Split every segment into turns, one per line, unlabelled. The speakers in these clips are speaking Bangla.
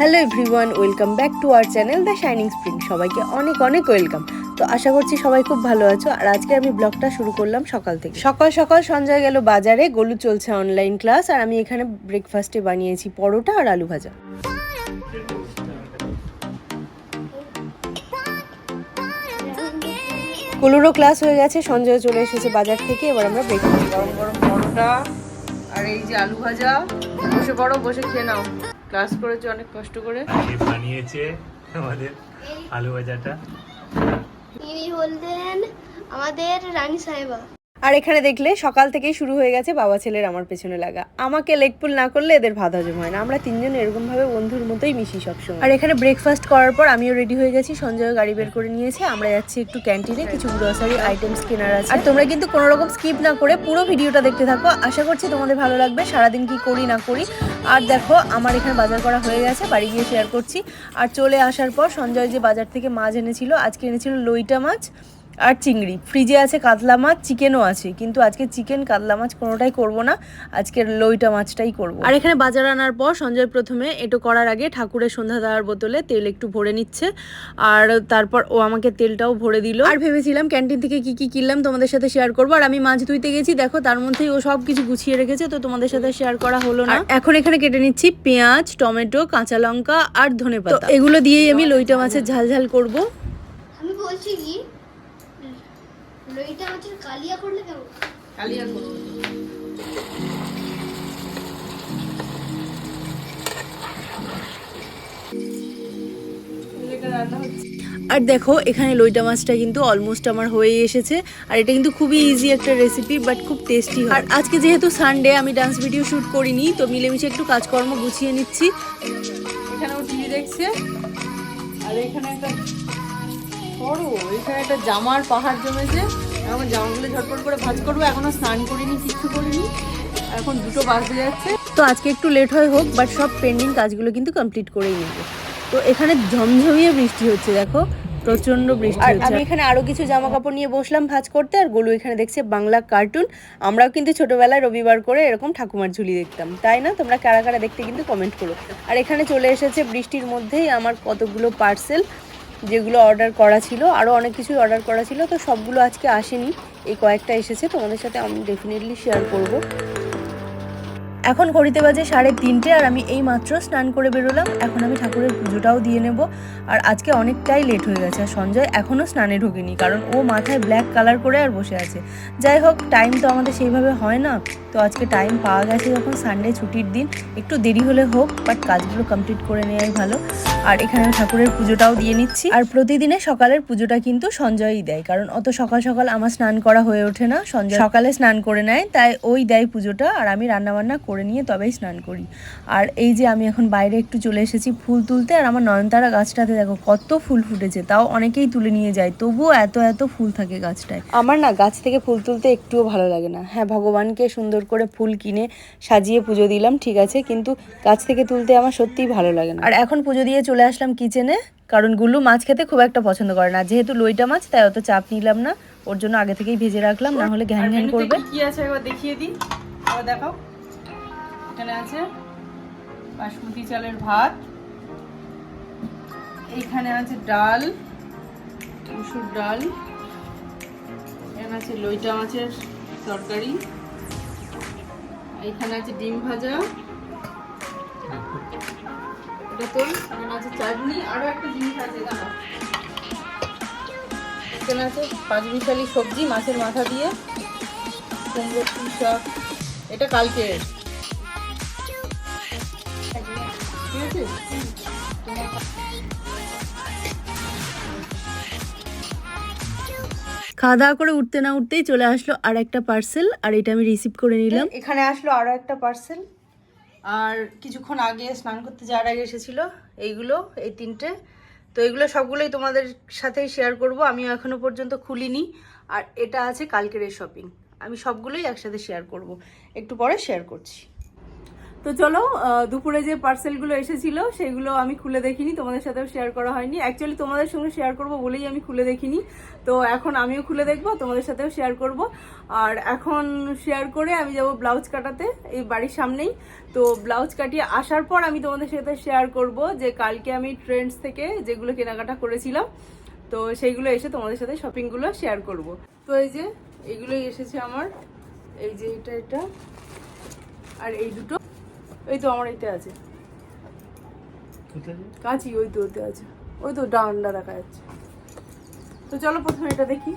Hello everyone, welcome back to our channel the shining spring. সবাইকে অনেক অনেক ওয়েলকাম। তো আশা করছি সবাই খুব ভালো আছো। আর আজকে আমি ব্লগটা শুরু করলাম সকাল থেকে। সকাল সকাল সঞ্জয় গেল বাজারে, গোলু চলছে অনলাইন ক্লাস, আর আমি এখানে ব্রেকফাস্টে বানিয়েছি পরোটা আর আলু ভাজা। গোলুরও ক্লাস হয়ে গেছে, সঞ্জয় চলে এসেছে বাজার থেকে। এবার আমরা ব্রেকফাস্ট, গরম গরম পরোটা আর এই যে আলু ভাজা। বসে পড়ো, বসে খেয়ে নাও। ক্লাস করেছে অনেক কষ্ট করে,
বানিয়েছে আমাদের আলু ভাজাটা।
ইনি হলেন আমাদের রানী সাহেবা।
আর এখানে দেখলে সকাল থেকেই শুরু হয়ে গেছে বাবা ছেলের আমার পেছনে লাগা। আমাকে লেগ পুল না করলে এদের ভাত হজম হয় না। আমরা তিনজন এরকম ভাবে বন্ধুর মতোই মিশি সবসময়। আর এখানে ব্রেকফাস্ট করার পর আমিও রেডি হয়ে গেছি, সঞ্জয় গাড়ি বের করে নিয়েছে। আমরা যাচ্ছি একটু ক্যান্টিনে, কিছু গ্রোসারি আইটেমস কেনার আছে। আর তোমরা কিন্তু কোনো রকম স্কিপ না করে পুরো ভিডিওটা দেখতে থাকো, আশা করছি তোমাদের ভালো লাগবে। সারাদিন কি করি না করি। আর দেখো আমার এখানে বাজার করা হয়ে গেছে, বাড়ি গিয়ে শেয়ার করছি। আর চলে আসার পর সঞ্জয় যে বাজার থেকে মাছ এনেছিল, আজকে এনেছিল লইটা মাছ আর চিংড়ি। ফ্রিজে আছে কাতলা মাছ, চিকেনও আছে, কিন্তু আজকে চিকেন কাতলা মাছ কোনোটাই করব না, আজকের লইটা মাছটাই করব। আর এখানে বাজার আনার পর সঞ্জয় প্রথমে এটো করার আগে ঠাকুরের সন্ধ্যা দেওয়ার বোতলে তেল একটু ভরে নিচ্ছে, আর তারপর ও আমাকে তেলটাও ভরে দিল। আর ভেবেছিলাম ক্যান্টিন থেকে কি কি কিনলাম তোমাদের সাথে শেয়ার করবো। আর আমি মাছ ধুইতে গেছি, দেখো তার মধ্যেই ও সব কিছু গুছিয়ে রেখেছে, তো তোমাদের সাথে শেয়ার করা হলো না। এখন এখানে কেটে নিচ্ছি পেঁয়াজ, টমেটো, কাঁচা লঙ্কা আর ধনেপাতা। এগুলো দিয়েই আমি লইটা মাছের ঝাল ঝাল করব।
আমি বলছি কি লইটা মাছের কালিয়া করলে কেমন?
কালিয়া করব। আর দেখো এখানে লইটা মাছটা কিন্তু অলমোস্ট আমার হয়ে এসেছে। আর এটা কিন্তু খুবই ইজি একটা রেসিপি, বাট খুব টেস্টি হয়। আর আজকে যেহেতু সানডে, আমি ডান্স ভিডিও শুট করিনি, তো মিলেমিশে একটু কাজকর্ম গুছিয়ে নিচ্ছি। এখানেও টিভি দেখছে, আর এখানে একটা বড়, এখানে একটা জামার পাহাড় জমেছে। এখন জামাগুলো ঝটপট করে ভাঁজ করবো। এখনো স্নান করিনি, কিচ্ছু করিনি, এখন 2টো বাজতে যাচ্ছে। তো আজকে একটু লেট হয় হোক, বাট সব পেন্ডিং কাজগুলো কিন্তু কমপ্লিট করেই নেব। তো এখানে ঝমঝমিয়ে বৃষ্টি হচ্ছে, দেখো প্রচন্ড বৃষ্টি হচ্ছে। আমি এখানে আরো কিছু জামা কাপড় নিয়ে বসলাম ভাঁজ করতে, আর গোলু এখানে দেখছে বাংলা কার্টুন। আমরাও কিন্তু ছোটবেলায় রবিবার করে এরকম ঠাকুমার ঝুলি দেখতাম, তাই না? তোমরা কারা কারা দেখতে কিন্তু কমেন্ট করো। আর এখানে চলে এসেছে বৃষ্টির মধ্যেই আমার কতগুলো পার্সেল, যেগুলো অর্ডার করা ছিল। আরও অনেক কিছুই অর্ডার করা ছিল, তো সবগুলো আজকে আসেনি, এই কয়েকটা এসেছে। তোমাদের সাথে আমি ডেফিনেটলি শেয়ার করব। এখন ঘড়িতে বাজে 3:30, আর আমি এই মাত্র স্নান করে বেরোলাম। এখন আমি ঠাকুরের পুজোটাও দিয়ে নেব। আর আজকে অনেকটাই লেট হয়ে গেছে, আর সঞ্জয় এখনও স্নানে ঢোকেনি, কারণ ও মাথায় ব্ল্যাক কালার করে আর বসে আছে। যাই হোক, টাইম তো আমাদের সেইভাবে হয় না, তো আজকে টাইম পাওয়া গেছে যখন, সানডে ছুটির দিন, একটু দেরি হলে হোক, বাট কাজগুলো কমপ্লিট করে নেওয়াই ভালো। আর এখানে ঠাকুরের পুজোটাও দিয়ে নিচ্ছি। আর প্রতিদিনের সকালের পুজোটা কিন্তু সঞ্জয়ই দেয়, কারণ অত সকাল সকাল আমার স্নান করা হয়ে ওঠে না। সঞ্জয় সকালে স্নান করে নেয়, তাই ওই দেয় পুজোটা, আর আমি রান্নাবান্না করে নিয়ে তবেই স্নান করি। আর এই যে আমি এখন বাইরে একটু চলে এসেছি ফুল তুলতে। আর আমার নয়নতারা গাছটাতে দেখো কত ফুল ফুটেছে, তাও অনেকেই তুলে নিয়ে যায়, তবুও এত এত ফুল থাকে গাছটায়। আমার না গাছ থেকে ফুল তুলতে একটুও ভালো লাগে না। হ্যাঁ, ভগবানকে সুন্দর করে ফুল কিনে সাজিয়ে পুজো দিলাম, ঠিক আছে, কিন্তু গাছ থেকে তুলতে আমার সত্যিই ভালো লাগে না। আর এখন পুজো দিয়ে চলে আসলাম কিচেনে, কারণ গুল্লু মাছ খেতে খুব একটা পছন্দ করে না। যেহেতু লইটা মাছ, তাই অত চাপ নিলাম না, ওর জন্য আগে থেকেই ভেজে রাখলাম, না হলে ঘ্যান ঘ্যান করবে। কি আছে একবার দেখিয়ে দিই, আবার দেখাও। এখানে আছে বাসমতি চালের ভাত, এইখানে আছে ডাল, মুসুর ডাল, এখানে আছে লইটা মাছের তরকারি, এইখানে আছে ডিম ভাজা, এটা তো এখানে আছে চাটনি, আরো একটা জিনিস আছে দেখো, এখানে আছে 5 মিশালি সবজি মাছের মাথা দিয়ে, কুমড়ো পুঁই শাক, এটা কালকে। খাওয়া দাওয়া করে উঠতে না উঠতেই চলে আসলো আর একটা পার্সেল, আর এটা আমি রিসিভ করে নিলাম। এখানে আসলো আরো একটা পার্সেল, আর কিছুক্ষণ আগে স্নান করতে যাওয়ার আগে এসেছিল এইগুলো, এই 3টে। তো এগুলো সবগুলোই তোমাদের সাথেই শেয়ার করব, আমিও এখনো পর্যন্ত খুলিনি। আর এটা আছে কালকের শপিং, আমি সবগুলোই একসাথে শেয়ার করব, একটু পরে শেয়ার করছি। তো চলো দুপুরে যে পার্সেলগুলো এসেছিল সেগুলো আমি খুলে দেখিনি, তোমাদের সাথেও শেয়ার করা হয়নি। অ্যাকচুয়ালি তোমাদের সঙ্গে শেয়ার করব বলেই আমি খুলে দেখিনি। তো এখন আমিও খুলে দেখবো, তোমাদের সাথেও শেয়ার করব। আর এখন শেয়ার করে আমি যাব ব্লাউজ কাটাতে, এই বাড়ির সামনেই। তো ব্লাউজ কাটিয়ে আসার পর আমি তোমাদের সাথে শেয়ার করব যে কালকে আমি ট্রেন্ডস থেকে যেগুলো কেনাকাটা করেছিলাম, তো সেইগুলো এসে তোমাদের সাথে শপিংগুলো শেয়ার করব। তো এই যে এইগুলোই এসেছে আমার, এই যে এটা আর এই দুটো, ওই তো আমার এতে আছে কাঁচি, ওই তো ওতে আছে, ওই তো ডান্ডা দেখা যাচ্ছে। তো চলো প্রথমে এটা দেখি।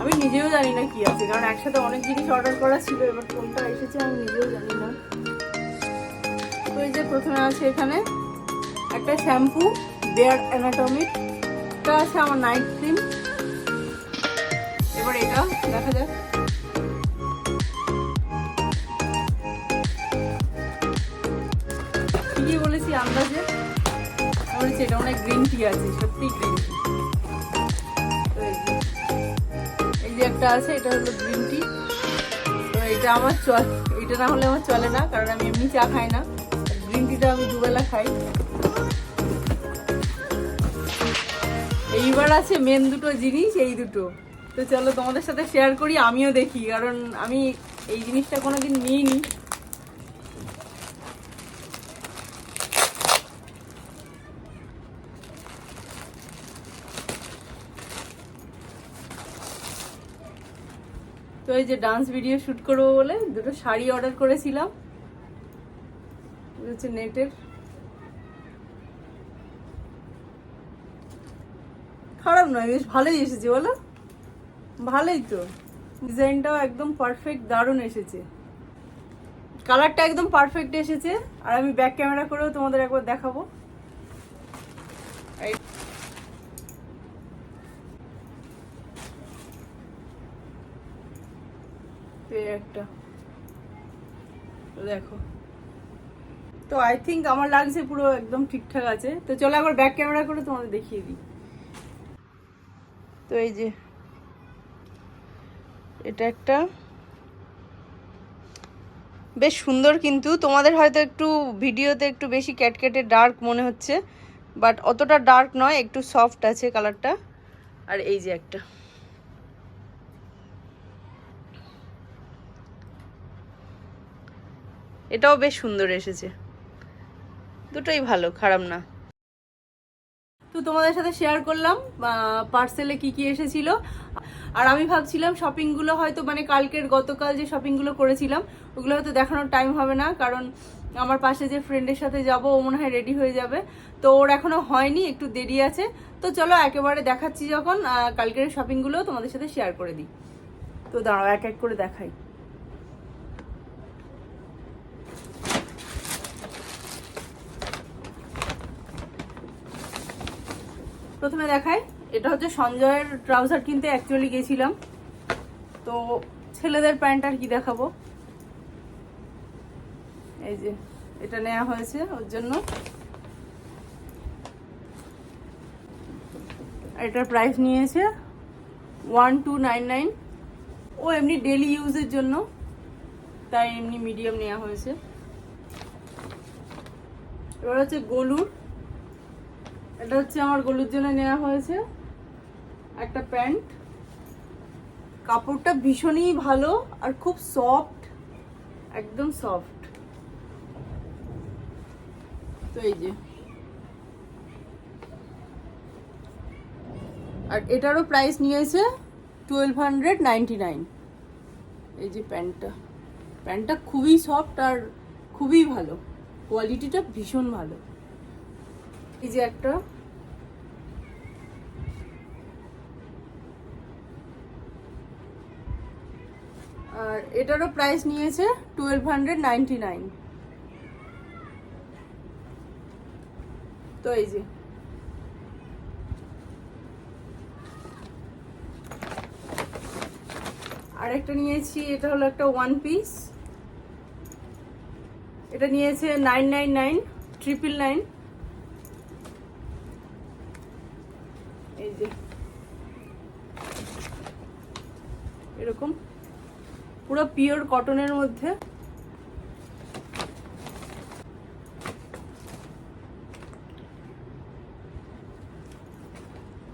আমি নিজেও জানি না কি আছে, কারণ একসাথে অনেক জিনিস অর্ডার করা ছিল, এবার কোনটা এসেছে আমি নিজেও জানি না। তো এই যে প্রথমে আছে এখানে একটা শ্যাম্পু বেয়ার অ্যানাটমিক, এটা আছে আমার নাইট ক্রিম। এবার এটা দেখা যাক, ঠিকই বলেছি আন্দাজে, আমার এটা অনেক গ্রিন টি আছে, সত্যি গ্রিন টি। এই যে একটা আছে, এটা হলো গ্রিন টি। তো এটা আমার এটা না হলে আমার চলে না, কারণ আমি এমনি চা খাই না, গ্রিন টিটা আমি দুবেলা খাই। এইবার আছে মেন দুটো জিনিস, এই দুটো। তো চলো তোমাদের সাথে শেয়ার করি, আমিও দেখি, কারণ আমি এই জিনিসটা কোনোদিন নিইনি। তো এই যে ডান্স ভিডিও শুট করবো বলে দুটো শাড়ি অর্ডার করেছিলাম, হচ্ছে নেটের। খারাপ নয়, বেশ ভালোই এসেছে বলো, ভালোই তো, ডিজাইনটাও একদম পারফেক্ট, দারুণ এসেছে, কালারটা একদম পারফেক্ট এসেছে। আর আমি ব্যাক ক্যামেরা করেও তোমাদের একবার দেখাবো। একটা দেখো, তো আই থিঙ্ক আমার লাগছে পুরো একদম ঠিকঠাক আছে। তো চলো একবার ব্যাক ক্যামেরা করে তোমাদের দেখিয়ে দিই। তো এই যে এটা একটা বেশ সুন্দর, কিন্তু তোমাদের হয়তো একটু ভিডিওতে একটু বেশি ক্যাটকেটে ডার্ক মনে হচ্ছে, বাট অতটা ডার্ক নয়, একটু সফট আছে কালারটা। আর এই যে একটা, এটাও বেশ সুন্দর এসেছে, দুটোই ভালো, খারাপ না। তো তোমাদের সাথে শেয়ার করলাম পার্সেলে কি কি এসেছিল। আর আমি ভাবছিলাম শপিংগুলো হয়তো মানে গতকাল যে শপিংগুলো করেছিলাম ওগুলো হয়তো দেখানোর টাইম হবে না, কারণ আমার পাশে যে ফ্রেন্ডের সাথে যাব ও মনে হয় রেডি হয়ে যাবে, তো ওর এখনো হয়নি, একটু দেরি আছে। তো চলো একেবারে দেখাচ্ছি যখন, কালকের শপিংগুলো তোমাদের সাথে শেয়ার করে দিই। তো দাঁড়াও এক এক করে দেখাই। প্রথমে দেখাই, এটা হচ্ছে সঞ্জয়ের ট্রাউজার কিনতে অ্যাকচুয়ালি গেছিলাম, তো ছেলেদের প্যান্ট আর কি দেখাবো। এই যে এটা নেওয়া হয়েছে ওর জন্য, এটার প্রাইস নিয়েছে 1299। ও এমনি ডেলি ইউজের জন্য, তাই এমনি মিডিয়াম নেওয়া হয়েছে। এবার হচ্ছে গলুর, এটা হচ্ছে আমার গলুর জন্য নেওয়া হয়েছে একটা প্যান্ট, কাপড়টা ভীষণই ভালো আর খুব সফট, একদম সফট। তো এই যে, আর এটারও প্রাইস নিয়েছে 1299। এই যে প্যান্টটা খুবই সফট আর খুবই ভালো, কোয়ালিটিটা ভীষণ ভালো। এই যে একটা, আর এটারও প্রাইস নিয়েছে 1299। তো এই যে আরেকটা নিয়েছি, এটা হলো একটা ওয়ান পিস, এটা নিয়েছে 999, 999। এই যে এরকম পুরো পিওর কটনের মধ্যে।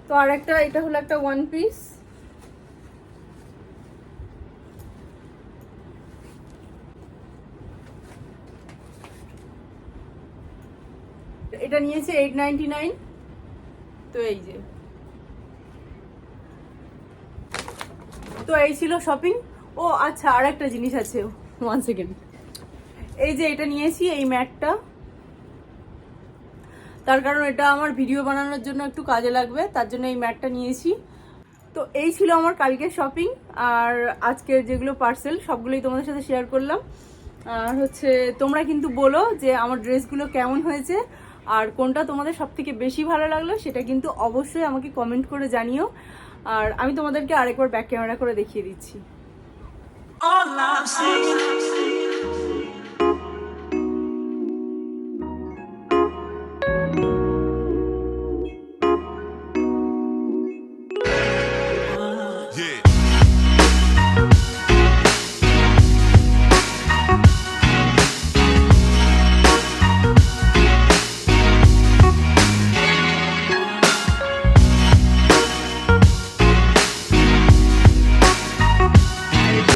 তো আর একটা, এটা হলো একটা ওয়ান পিস। এটা নিয়েছে 899। তো এই যে, তো এই ছিল শপিং। ও আচ্ছা, আর একটা জিনিস আছে, 1 সেকেন্ড। এই যে এটা নিয়েছি, এই ম্যাটটা, তার কারণ এটা আমার ভিডিও বানানোর জন্য একটু কাজে লাগবে, তার জন্য এই ম্যাটটা নিয়েছি। তো এই ছিল আমার কালকের শপিং, আর আজকের যেগুলো পার্সেল সবগুলোই তোমাদের সাথে শেয়ার করলাম। আর হচ্ছে তোমরা কিন্তু বলো যে আমার ড্রেসগুলো কেমন হয়েছে, আর কোনটা তোমাদের সব থেকে বেশি ভালো লাগলো সেটা কিন্তু অবশ্যই আমাকে কমেন্ট করে জানিও। আর আমি তোমাদেরকে আরেকবার ব্যাক ক্যামেরা করে দেখিয়ে দিচ্ছি।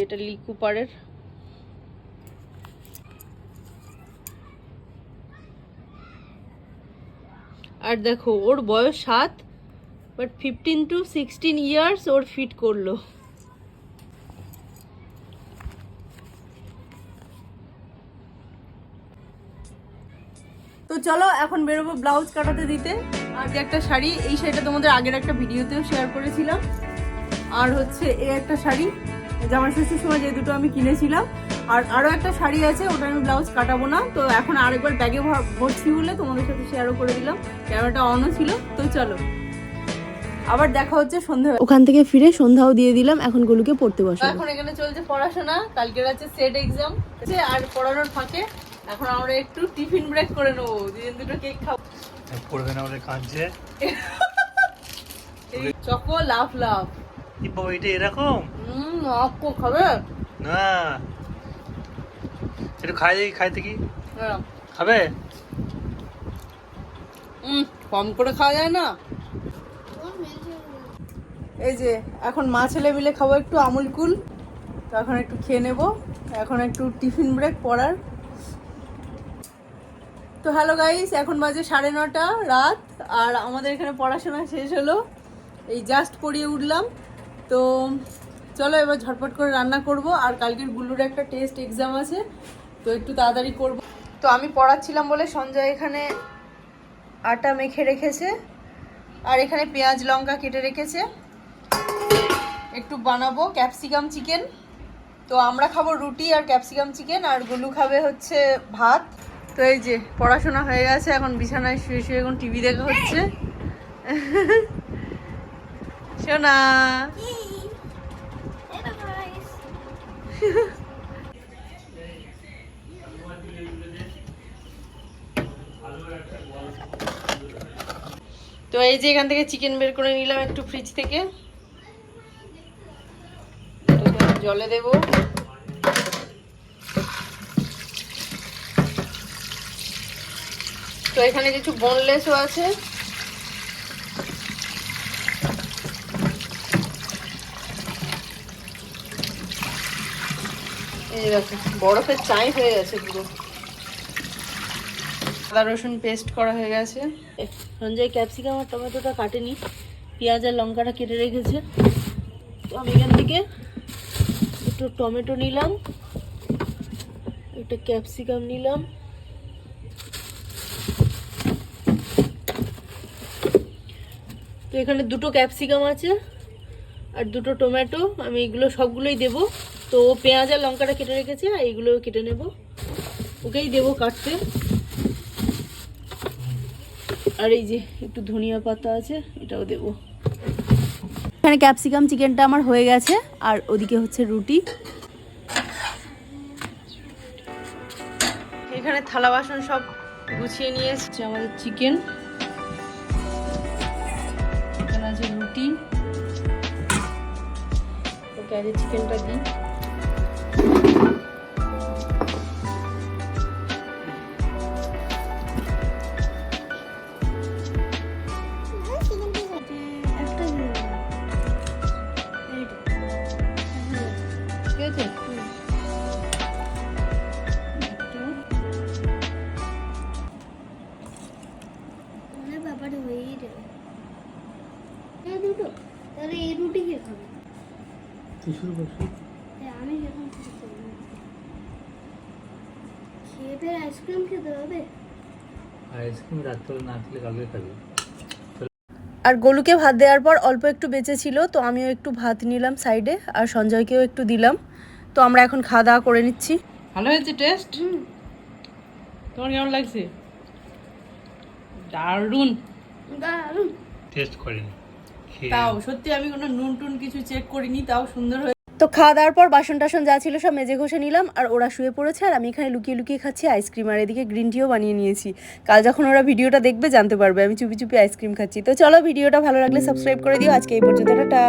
এটা লি কুপারের। আর দেখো ওর বয়স 7, বাট 15 to 16 ইয়ার্স ওর ফিট করলো। তো চলো এখন বেরোবো ব্লাউজ কাটাতে দিতে। আর যে একটা শাড়ি, এই শাড়িটা তোমাদের আগের একটা ভিডিওতেও শেয়ার করেছিলাম। আর হচ্ছে এই একটা শাড়ি, জামাই ষষ্ঠীর সময় যে দুটো আমি কিনেছিলাম। আর আরো একটা শাড়ি আছে, ওটা আমি ব্লাউজ কাটাবো না, তো এখন আরেকবার ব্যাগে ভরছি বলে তোমাদের সাথে শেয়ারও করে দিলাম। ক্যামেরাটা অনও ছিল। তো চলো আবার দেখা হচ্ছে সন্ধ্যা। ওখান থেকে ফিরে সন্ধ্যাও দিয়ে দিলাম, এখন গোলুকে পড়তে বসে। এখন এখানে চলছে পড়াশোনা, কালকের আছে সেট এক্সাম। আর পড়ানোর ফাঁকে এখন আমরা একটু টিফিন ব্রেক করে নেবো, দুটো কেক খাবো।
পড়বে না বলে কাঁদছে।
চকো লাফ লাফ।
এই বইটা এরকম
আপু খাবে
না, একটু খাইতে কি
হ্যাঁ
খাবে?
কম করে খাওয়া যায় না। এই যে এখন মা ছেলে মিলে খাবো একটু আমুল কুল, তো এখন একটু খেয়ে নেবো। এখন একটু টিফিন ব্রেক পড়ার। তো হ্যালো গাইস, এখন বাজে 9:30 রাত, আর আমাদের এখানে পড়াশোনা শেষ হলো, এই জাস্ট পড়িয়ে উঠলাম। তো চলো এবার ঝটপট করে রান্না করব। আর কালকের গুল্লুর একটা টেস্ট এক্সাম আছে, তো একটু তাড়াতাড়ি করব। তো আমি পড়াচ্ছিলাম বলে সঞ্জয় এখানে আটা মেখে রেখেছে, আর এখানে পেঁয়াজ লঙ্কা কেটে রেখেছে। একটু বানাবো ক্যাপসিকাম চিকেন। তো আমরা খাবো রুটি আর ক্যাপসিকাম চিকেন, আর গুল্লু খাবে হচ্ছে ভাত। তো এই যে পড়াশোনা হয়ে গেছে, এখন বিছানায় শুয়ে শুয়ে এখন টিভি দেখা হচ্ছে। সোনা তো এই যে এখান থেকে চিকেন বের করে নিলাম একটু ফ্রিজ থেকে, জলে দেব। তো এখানে কিছু বোনলেসও আছে। এই দেখো বরফের চাই হয়ে গেছে পুরো। আদা রসুন পেস্ট করা হয়ে গেছে। সঞ্জয় ক্যাপসিকাম আর টমেটোটা কাটেনি, পেঁয়াজ আর লঙ্কাটা কেটে রেখেছে। তো আমি এখান থেকে একটু টমেটো নিলাম, একটা ক্যাপসিকাম নিলাম, তো এখানে দুটো ক্যাপসিকাম আছে আর দুটো টমেটো। আমি এগুলো সবগুলোই দেবো। তো পেঁয়াজ আর লঙ্কাটা কেটে রেখেছে, আর এইগুলোও কেটে নেব, ওকেই দেবো কাটতে। আর এই যে একটু ধনিয়া পাতা আছে, এটাও দেবো। এখানে ক্যাপসিকাম চিকেনটা আমার হয়ে গেছে, আর ওদিকে হচ্ছে রুটি। এখানে থালা বাসন সব গুছিয়ে নিয়ে এসেছে আমাদের চিকেন। এখানে আছে রুটি, ওকে আগে চিকেনটা দিই।
একটা দিয়ে দাও।
ঠিক আছে
মানে ব্যাপারটা হয়েই যাবে। এই দুটো তাহলে এই রুটি কে খাবে?
তুই শুরু করছি।
আমি যখন খেয়ে ফের আইসক্রিম খেতে হবে।
আইসক্রিম রাত্রে না খেলে কালকে খাবি।
আর গোলুকে ভাত দেওয়ার পর অল্প একটু বেঁচে ছিল, তো আমিও একটু ভাত নিলাম সাইডে, আর সঞ্জয়কেও একটু দিলাম। তো আমরা এখন খাওয়া দাওয়া করে নিচ্ছি।
ভালো হয়েছে টেস্ট? তোমার কেমন লাগছে? দারুণ।
দারুণ।
টেস্ট করিনি। খেয়ে
তাও সত্যি আমি কোনো নুন টুন কিছু চেক করিনি, তাও সুন্দর হয়েছে।
তো খাওয়া দাওয়ার পর বাসন টাসন যা ছিল সব মেজে ঘষে নিলাম, আর ওরা শুয়ে পড়েছে, আর আমি এখানে লুকিয়ে লুকিয়ে খাচ্ছি আইসক্রিম, আর এদিকে গ্রিন টিও বানিয়ে নিয়েছি। কাল যখন ওরা ভিডিওটা দেখবে জানতে পারবে আমি চুপি চুপি আইসক্রিম খাচ্ছি। তো চলো, ভিডিওটা ভালো লাগলে সাবস্ক্রাইব করে দিও। আজকে এই পর্যন্ত, টাটা।